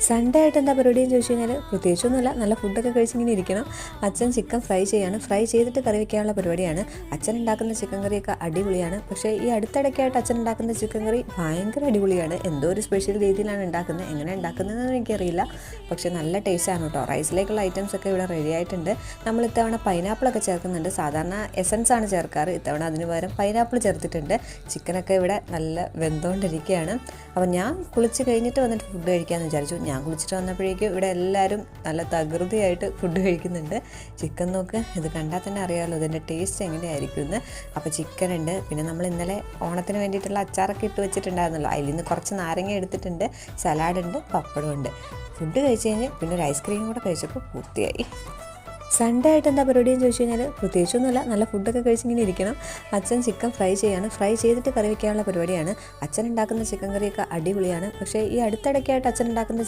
Sunday ആയിട്ട് എന്താ പരിപാടിയെന്ന് ചോദിച്ചു കഴിഞ്ഞാൽ പ്രത്യേകിച്ചൊന്നുമില്ല, നല്ല ഫുഡൊക്കെ കഴിച്ചിങ്ങനെ ഇരിക്കണം. അച്ഛൻ ചിക്കൻ ഫ്രൈ ചെയ്യാണ്, ഫ്രൈ ചെയ്തിട്ട് കറി വയ്ക്കാനുള്ള പരിപാടിയാണ്. അച്ഛൻ ഉണ്ടാക്കുന്ന ചിക്കൻ കറിയൊക്കെ അടിപൊളിയാണ്. പക്ഷേ ഈ അടുത്തിടയ്ക്കായിട്ട് അച്ഛൻ ഉണ്ടാക്കുന്ന ചിക്കൻ കറി ഭയങ്കര അടിപൊളിയാണ്. എന്തോ ഒരു സ്പെഷ്യൽ രീതിയിലാണ് ഉണ്ടാക്കുന്നത്, എങ്ങനെ ഉണ്ടാക്കുന്നതെന്ന് എനിക്കറിയില്ല. പക്ഷേ നല്ല ടേസ്റ്റാണ് കേട്ടോ. റൈസിലേക്കുള്ള ഐറ്റംസ് ഒക്കെ ഇവിടെ റെഡി ആയിട്ടുണ്ട്. നമ്മൾ ഇത്തവണ പൈനാപ്പിളൊക്കെ ചേർക്കുന്നുണ്ട്. സാധാരണ എസൻസ് ആണ് ചേർക്കാറ്, ഇത്തവണ അതിന് പകരം പൈനാപ്പിൾ ചേർത്തിട്ടുണ്ട്. ചിക്കനൊക്കെ ഇവിടെ നല്ല വെന്തുകൊണ്ടിരിക്കുകയാണ്. അപ്പോൾ ഞാൻ കുളിച്ച് കഴിഞ്ഞിട്ട് വന്നിട്ട് ഫുഡ് കഴിക്കാമെന്ന് വിചാരിച്ചു. ഞാൻ കുളിച്ചിട്ട് വന്നപ്പോഴേക്കും ഇവിടെ എല്ലാവരും നല്ല തകൃതിയായിട്ട് ഫുഡ് കഴിക്കുന്നുണ്ട്. ചിക്കൻ നോക്ക്, ഇത് കണ്ടാൽ തന്നെ അറിയാമല്ലോ ഇതിൻ്റെ ടേസ്റ്റ് എങ്ങനെയായിരിക്കും എന്ന്. അപ്പോൾ ചിക്കൻ ഉണ്ട്, പിന്നെ നമ്മൾ ഇന്നലെ ഓണത്തിന് വേണ്ടിയിട്ടുള്ള അച്ചാറൊക്കെ ഇട്ട് വെച്ചിട്ടുണ്ടായിരുന്നല്ലോ, അതിൽ നിന്ന് കുറച്ച് നാരങ്ങ എടുത്തിട്ടുണ്ട്, സലാഡുണ്ട്, പപ്പടമുണ്ട്. ഫുഡ് കഴിച്ച് കഴിഞ്ഞ് പിന്നെ ഒരു ഐസ്ക്രീം കൂടെ കഴിച്ചപ്പോൾ പൂർത്തിയായി. സൺഡേ ആയിട്ട് എന്താ പരിപാടിയെന്ന് ചോദിച്ചു കഴിഞ്ഞാൽ പ്രത്യേകിച്ചൊന്നുമില്ല, നല്ല ഫുഡൊക്കെ കഴിച്ചിങ്ങനെ ഇരിക്കണം. അച്ഛൻ ചിക്കൻ ഫ്രൈ ചെയ്യാണ്, ഫ്രൈ ചെയ്തിട്ട് കറി വയ്ക്കാനുള്ള പരിപാടിയാണ്. അച്ഛൻ ഉണ്ടാക്കുന്ന ചിക്കൻ കറിയൊക്കെ അടിപൊളിയാണ്. പക്ഷേ ഈ അടുത്തിടയ്ക്കായിട്ട് അച്ഛൻ ഉണ്ടാക്കുന്ന